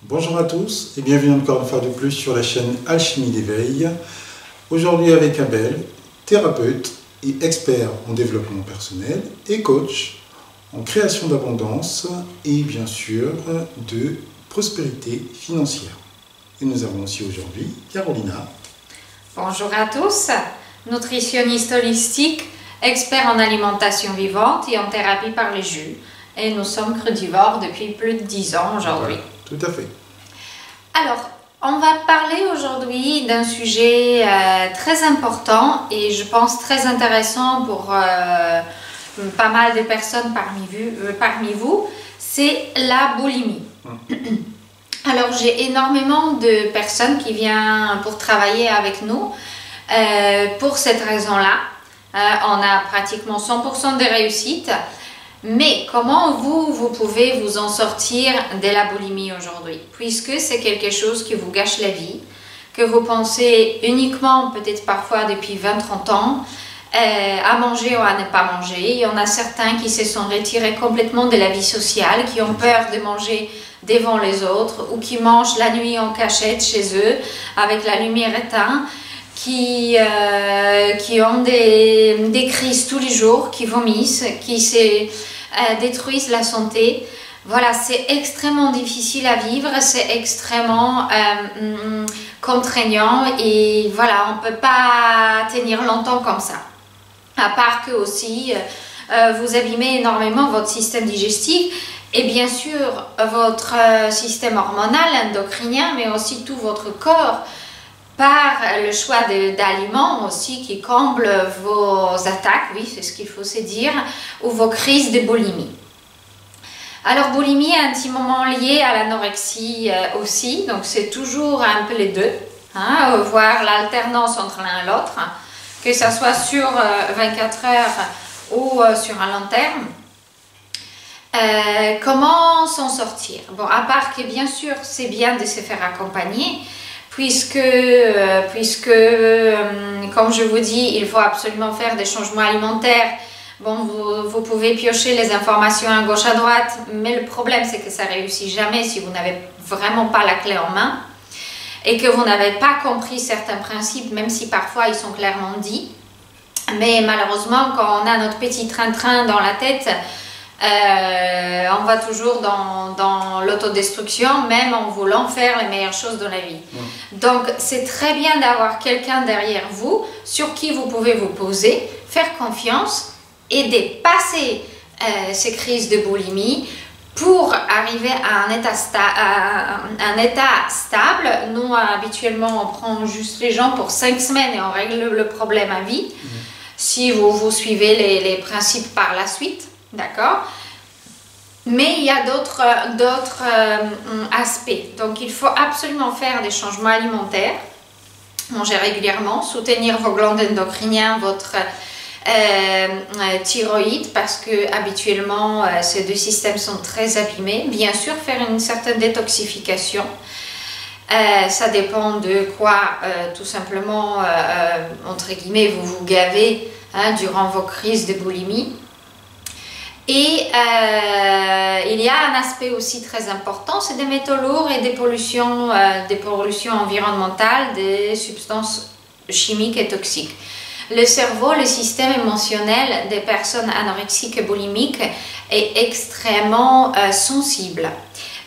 Bonjour à tous et bienvenue encore une fois de plus sur la chaîne Alchimie d'éveil. Aujourd'hui avec Abel, thérapeute et expert en développement personnel et coach en création d'abondance et bien sûr de prospérité financière. Et nous avons aussi aujourd'hui Carolina. Bonjour à tous, nutritionniste holistique, expert en alimentation vivante et en thérapie par les jus. Et nous sommes crudivores depuis plus de 10 ans aujourd'hui. Voilà, tout à fait. Alors, on va parler aujourd'hui d'un sujet très important et je pense très intéressant pour pas mal de personnes parmi vous, c'est la boulimie. Alors, j'ai énormément de personnes qui viennent pour travailler avec nous pour cette raison-là. On a pratiquement 100% de réussite. Mais comment vous pouvez vous en sortir de la boulimie aujourd'hui? Puisque c'est quelque chose qui vous gâche la vie, que vous pensez uniquement, peut-être parfois depuis 20-30 ans, à manger ou à ne pas manger. Il y en a certains qui se sont retirés complètement de la vie sociale, qui ont peur de manger devant les autres ou qui mangent la nuit en cachette chez eux avec la lumière éteinte, qui ont des crises tous les jours, qui vomissent, qui se détruisent la santé. Voilà, c'est extrêmement difficile à vivre, c'est extrêmement contraignant et voilà, on ne peut pas tenir longtemps comme ça. À part que aussi, vous abîmez énormément votre système digestif et bien sûr votre système hormonal, endocrinien, mais aussi tout votre corps, par le choix d'aliments aussi qui comblent vos attaques, oui, c'est ce qu'il faut se dire, ou vos crises de boulimie. Alors, boulimie est intimement liée à l'anorexie aussi, donc c'est toujours un peu les deux, hein, voir l'alternance entre l'un et l'autre, hein, que ce soit sur 24 heures ou sur un long terme. Comment s'en sortir? Bon, à part que bien sûr, c'est bien de se faire accompagner, puisque comme je vous dis, il faut absolument faire des changements alimentaires. Bon, vous pouvez piocher les informations à gauche à droite, mais le problème c'est que ça ne réussit jamais si vous n'avez vraiment pas la clé en main et que vous n'avez pas compris certains principes, même si parfois ils sont clairement dits. Mais malheureusement, quand on a notre petit train-train dans la tête, on va toujours dans l'autodestruction, même en voulant faire les meilleures choses dans la vie. Donc, c'est très bien d'avoir quelqu'un derrière vous sur qui vous pouvez vous poser, faire confiance et dépasser ces crises de boulimie pour arriver à un état stable. Nous, habituellement, on prend juste les gens pour 5 semaines et on règle le problème à vie. Si vous suivez les principes par la suite. D'accord? Mais il y a d'autres aspects. Donc, il faut absolument faire des changements alimentaires, manger régulièrement, soutenir vos glandes endocriniennes, votre thyroïde, parce que habituellement, ces deux systèmes sont très abîmés. Bien sûr, faire une certaine détoxification. Ça dépend de quoi, tout simplement, entre guillemets, vous vous gavez durant vos crises de boulimie. Et il y a un aspect aussi très important, c'est des métaux lourds et des pollutions environnementales, des substances chimiques et toxiques. Le cerveau, le système émotionnel des personnes anorexiques et boulimiques est extrêmement sensible.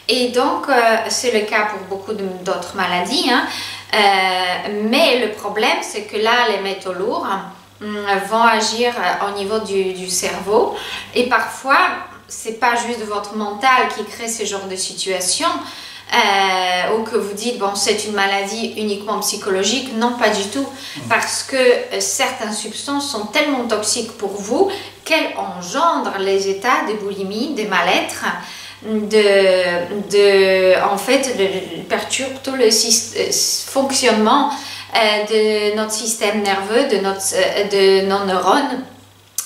Et donc, c'est le cas pour beaucoup d'autres maladies, hein. Mais le problème, c'est que là, les métaux lourds vont agir au niveau du cerveau et parfois c'est pas juste votre mental qui crée ce genre de situation ou que vous dites bon c'est une maladie uniquement psychologique, non pas du tout, parce que certaines substances sont tellement toxiques pour vous qu'elles engendrent les états de boulimie, de mal-être, en fait perturbent tout le fonctionnement de notre système nerveux, de nos neurones,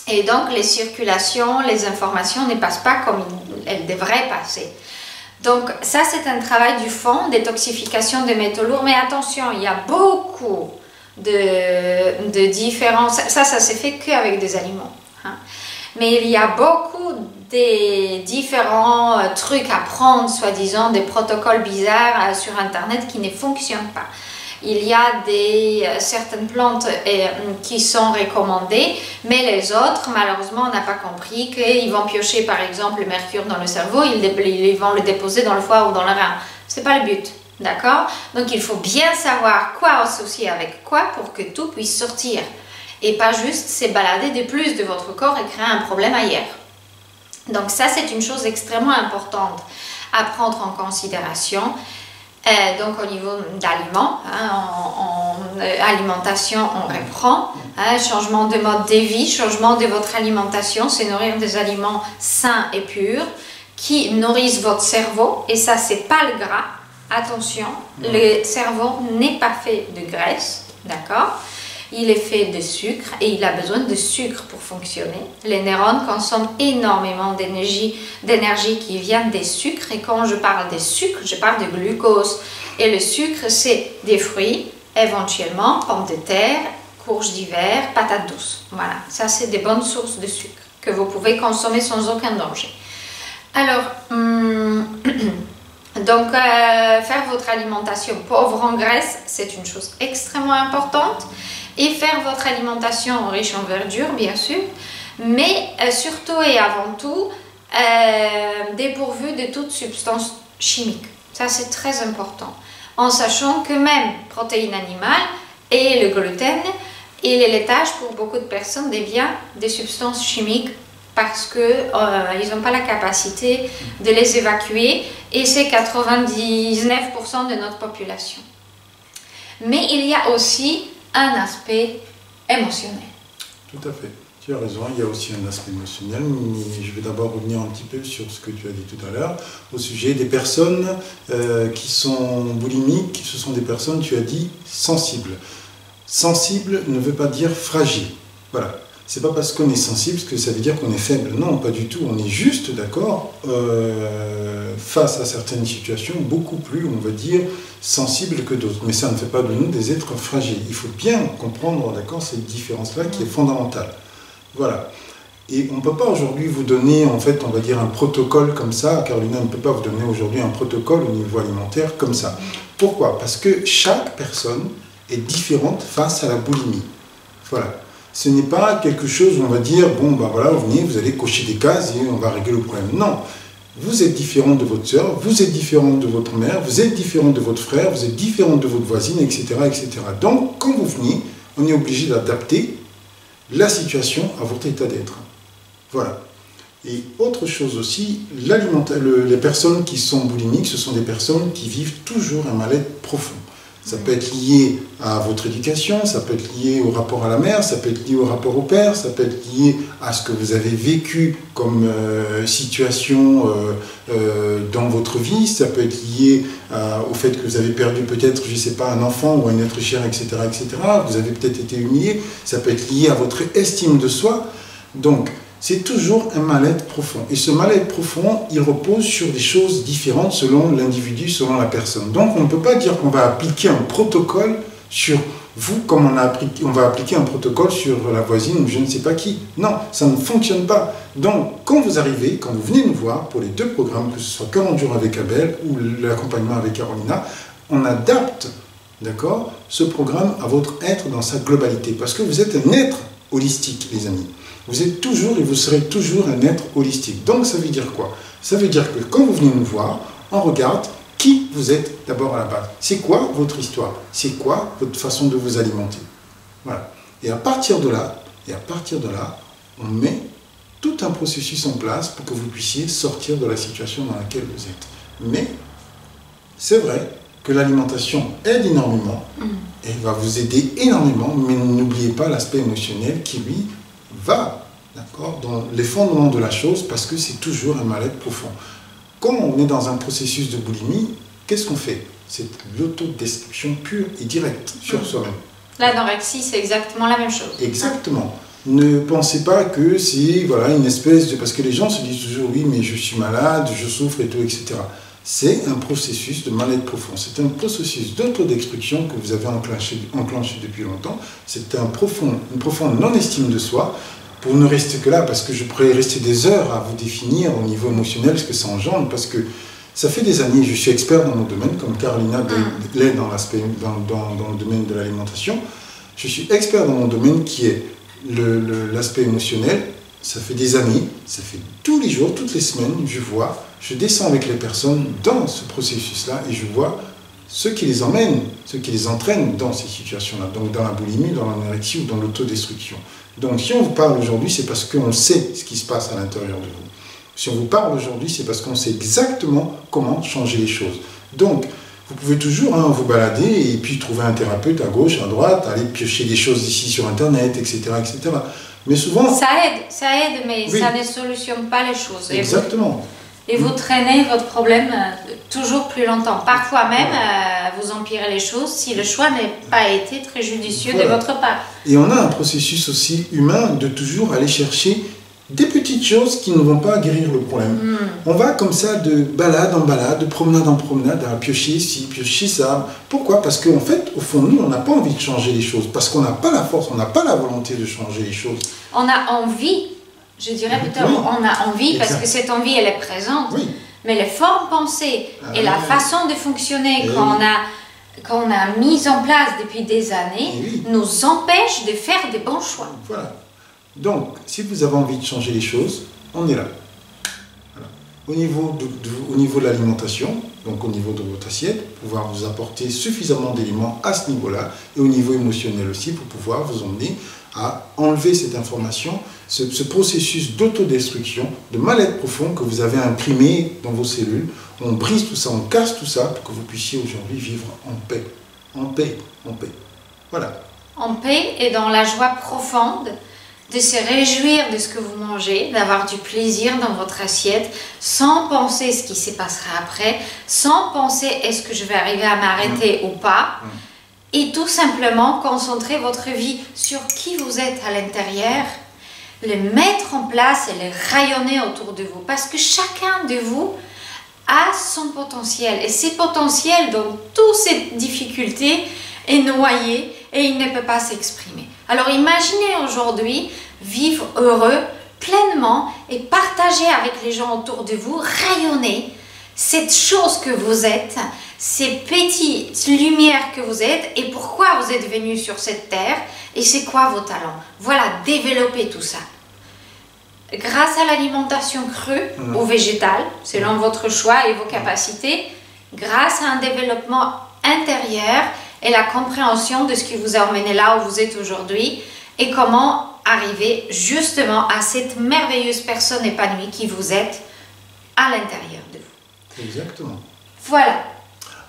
et donc les circulations, les informations ne passent pas comme elles devraient passer. Donc ça c'est un travail du fond, détoxification des métaux lourds, mais attention, il y a beaucoup de différences, ça s'est fait qu'avec des aliments, hein. Mais il y a beaucoup de différents trucs à prendre, soi-disant des protocoles bizarres sur Internet qui ne fonctionnent pas. Il y a certaines plantes qui sont recommandées, mais les autres, malheureusement, on n'a pas compris qu'ils vont piocher, par exemple, le mercure dans le cerveau, ils vont le déposer dans le foie ou dans le rein. Ce n'est pas le but, d'accord? Donc, il faut bien savoir quoi associer avec quoi pour que tout puisse sortir. Et pas juste se balader de plus de votre corps et créer un problème ailleurs. Donc, ça, c'est une chose extrêmement importante à prendre en considération. Donc au niveau d'aliments, en alimentation on reprend, changement de mode de vie, changement de votre alimentation, c'est nourrir des aliments sains et purs qui nourrissent votre cerveau, et ça c'est pas le gras, attention, le cerveau n'est pas fait de graisse, d'accord? Il est fait de sucre et il a besoin de sucre pour fonctionner. Les neurones consomment énormément d'énergie qui vient des sucres. Et quand je parle des sucres, je parle de glucose. Et le sucre, c'est des fruits, éventuellement pommes de terre, courges d'hiver, patates douces. Voilà, ça c'est des bonnes sources de sucre que vous pouvez consommer sans aucun danger. Alors, donc faire votre alimentation pauvre en graisse, c'est une chose extrêmement importante. Et faire votre alimentation riche en verdure, bien sûr, mais surtout et avant tout, dépourvue de toute substance chimique. Ça, c'est très important. En sachant que même protéines animales et le gluten et le laitage, pour beaucoup de personnes, devient des substances chimiques parce qu'ils n'ont pas la capacité de les évacuer, et c'est 99% de notre population. Mais il y a aussi un aspect émotionnel. Tout à fait, tu as raison, il y a aussi un aspect émotionnel, mais je vais d'abord revenir un petit peu sur ce que tu as dit tout à l'heure, au sujet des personnes qui sont boulimiques. Ce sont des personnes, tu as dit, sensibles. Sensible ne veut pas dire fragile, voilà. C'est pas parce qu'on est sensible que ça veut dire qu'on est faible. Non, pas du tout. On est juste, d'accord, face à certaines situations, beaucoup plus, on va dire, sensibles que d'autres. Mais ça ne fait pas de nous des êtres fragiles. Il faut bien comprendre, d'accord, cette différence-là qui est fondamentale. Voilà. Et on ne peut pas aujourd'hui vous donner, en fait, on va dire, un protocole comme ça. Carolina ne peut pas vous donner aujourd'hui un protocole au niveau alimentaire comme ça. Pourquoi? Parce que chaque personne est différente face à la boulimie. Voilà. Ce n'est pas quelque chose où on va dire, bon, ben voilà, vous venez, vous allez cocher des cases et on va régler le problème. Non, vous êtes différent de votre soeur, vous êtes différent de votre mère, vous êtes différent de votre frère, vous êtes différent de votre voisine, etc., etc. Donc, quand vous venez, on est obligé d'adapter la situation à votre état d'être. Voilà. Et autre chose aussi, les personnes qui sont boulimiques, ce sont des personnes qui vivent toujours un mal-être profond. Ça peut être lié à votre éducation, ça peut être lié au rapport à la mère, ça peut être lié au rapport au père, ça peut être lié à ce que vous avez vécu comme situation dans votre vie, ça peut être lié au fait que vous avez perdu peut-être, je ne sais pas, un enfant ou un être cher, etc., etc. Vous avez peut-être été humilié, ça peut être lié à votre estime de soi. Donc, c'est toujours un mal-être profond. Et ce mal-être profond, il repose sur des choses différentes selon l'individu, selon la personne. Donc, on ne peut pas dire qu'on va appliquer un protocole sur vous comme on va appliquer un protocole sur la voisine ou je ne sais pas qui. Non, ça ne fonctionne pas. Donc, quand vous arrivez, quand vous venez nous voir pour les deux programmes, que ce soit 40 jours avec Abel ou l'accompagnement avec Carolina, on adapte, d'accord, ce programme à votre être dans sa globalité. Parce que vous êtes un être holistique, les amis. Vous êtes toujours et vous serez toujours un être holistique. Donc ça veut dire quoi? Ça veut dire que quand vous venez nous voir, on regarde qui vous êtes d'abord à la base. C'est quoi votre histoire? C'est quoi votre façon de vous alimenter? Voilà. Et à partir de là, on met tout un processus en place pour que vous puissiez sortir de la situation dans laquelle vous êtes. Mais c'est vrai que l'alimentation aide énormément et va vous aider énormément, mais n'oubliez pas l'aspect émotionnel qui, lui, va, d'accord, dans les fondements de la chose, parce que c'est toujours un mal-être profond. Quand on est dans un processus de boulimie, qu'est-ce qu'on fait? C'est l'autodestruction pure et directe sur soi-même. L'anorexie, c'est exactement la même chose. Exactement. Ne pensez pas que c'est voilà, une espèce de... Parce que les gens se disent toujours, oui, mais je suis malade, je souffre et tout, etc. C'est un processus de mal-être profond. C'est un processus d'autodestruction que vous avez enclenché depuis longtemps. C'est une profonde non-estime de soi pour ne rester que là, parce que je pourrais rester des heures à vous définir au niveau émotionnel ce que ça engendre, parce que ça fait des années, je suis expert dans mon domaine, comme Carolina l'est dans le domaine de l'alimentation. Je suis expert dans mon domaine qui est l'aspect émotionnel. Ça fait des années, ça fait tous les jours, toutes les semaines, je descends avec les personnes dans ce processus-là et je vois ce qui les emmène, ce qui les entraîne dans ces situations-là, donc dans la boulimie, dans l'anorexie ou dans l'autodestruction. Donc si on vous parle aujourd'hui, c'est parce qu'on sait ce qui se passe à l'intérieur de vous. Si on vous parle aujourd'hui, c'est parce qu'on sait exactement comment changer les choses. Donc, vous pouvez toujours vous balader et puis trouver un thérapeute à gauche, à droite, aller piocher des choses ici sur Internet, etc., etc. Mais souvent... Ça aide, mais oui, ça ne solutionne pas les choses. Exactement. Et vous traînez votre problème toujours plus longtemps. Parfois même, vous empirez les choses si le choix n'a pas été très judicieux de votre part. Et on a un processus aussi humain de toujours aller chercher des petites choses qui ne vont pas guérir le problème. On va comme ça de balade en balade, de promenade en promenade, à piocher ici, piocher ça. Pourquoi? Parce qu'en fait, au fond de nous, on n'a pas envie de changer les choses. Parce qu'on n'a pas la force, on n'a pas la volonté de changer les choses. On a envie, je dirais plutôt, on a envie parce que cette envie, elle est présente. Oui. Mais les formes pensées et la façon de fonctionner qu'on a mise en place depuis des années nous empêchent de faire des bons choix. Voilà. Donc, si vous avez envie de changer les choses, on est là. Voilà. Au niveau de l'alimentation, donc au niveau de votre assiette, pouvoir vous apporter suffisamment d'éléments à ce niveau-là, et au niveau émotionnel aussi, pour pouvoir vous emmener à enlever cette information, ce processus d'autodestruction, de mal-être profond que vous avez imprimé dans vos cellules. On brise tout ça, on casse tout ça, pour que vous puissiez aujourd'hui vivre en paix. En paix, en paix. Voilà. En paix et dans la joie profonde de se réjouir de ce que vous mangez, d'avoir du plaisir dans votre assiette, sans penser ce qui se passera après, sans penser est-ce que je vais arriver à m'arrêter ou pas, et tout simplement concentrer votre vie sur qui vous êtes à l'intérieur, le mettre en place et le rayonner autour de vous, parce que chacun de vous a son potentiel, et ce potentiel dans toutes ces difficultés est noyé et il ne peut pas s'exprimer. Alors imaginez aujourd'hui vivre heureux, pleinement et partager avec les gens autour de vous, rayonner cette chose que vous êtes, ces petites lumières que vous êtes et pourquoi vous êtes venu sur cette terre et c'est quoi vos talents. Voilà, développer tout ça. Grâce à l'alimentation crue ou végétale, selon votre choix et vos capacités, grâce à un développement intérieur et la compréhension de ce qui vous a emmené là où vous êtes aujourd'hui et comment arriver justement à cette merveilleuse personne épanouie qui vous êtes à l'intérieur de vous. Exactement. Voilà.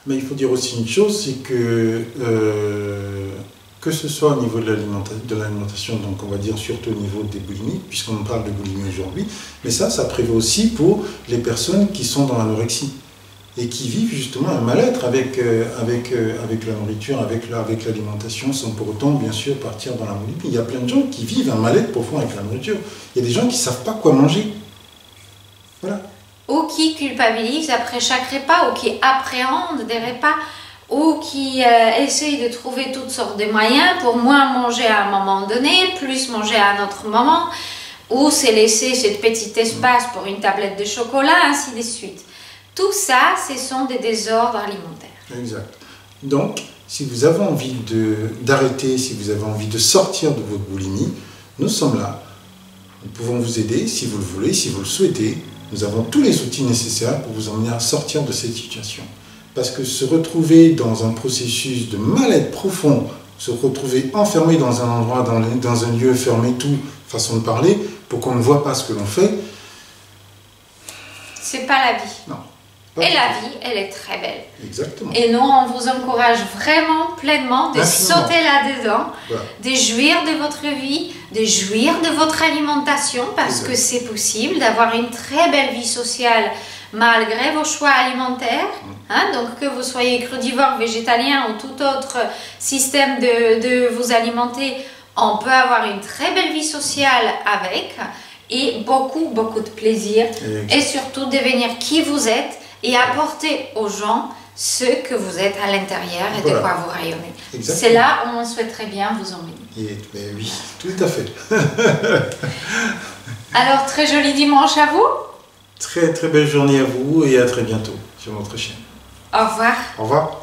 Mais il faut dire aussi une chose, c'est que ce soit au niveau de l'alimentation, donc on va dire surtout au niveau des boulimies, puisqu'on parle de boulimie aujourd'hui, mais ça prévaut aussi pour les personnes qui sont dans l'anorexie et qui vivent justement un mal-être avec la nourriture, avec l'alimentation, sans pour autant, bien sûr, partir dans la boulimie. Il y a plein de gens qui vivent un mal-être profond avec la nourriture. Il y a des gens qui ne savent pas quoi manger. Voilà. Ou qui culpabilisent après chaque repas, ou qui appréhendent des repas, ou qui essayent de trouver toutes sortes de moyens pour moins manger à un moment donné, plus manger à un autre moment, ou se laisser ce petit espace pour une tablette de chocolat, ainsi de suite. Tout ça, ce sont des désordres alimentaires. Exact. Donc, si vous avez envie d'arrêter, si vous avez envie de sortir de votre boulimie, nous sommes là. Nous pouvons vous aider si vous le voulez, si vous le souhaitez. Nous avons tous les outils nécessaires pour vous emmener à sortir de cette situation. Parce que se retrouver dans un processus de mal-être profond, se retrouver enfermé dans un endroit, dans un lieu fermé, tout, façon de parler, pour qu'on ne voit pas ce que l'on fait, c'est pas la vie. Non. Et la vie, elle est très belle. Exactement. Et nous, on vous encourage vraiment, pleinement, de sauter là-dedans, de jouir de votre vie, de jouir de votre alimentation, parce que c'est possible d'avoir une très belle vie sociale malgré vos choix alimentaires. Donc, que vous soyez crudivore, végétalien ou tout autre système de vous alimenter, on peut avoir une très belle vie sociale avec et beaucoup, beaucoup de plaisir. Et surtout, devenir qui vous êtes et apporter aux gens ce que vous êtes à l'intérieur et Voilà. de quoi vous rayonnez. Exactement. C'est là où on souhaiterait bien vous emmener. Ben oui, tout à fait. Alors, très joli dimanche à vous. Très très belle journée à vous et à très bientôt sur notre chaîne. Au revoir. Au revoir.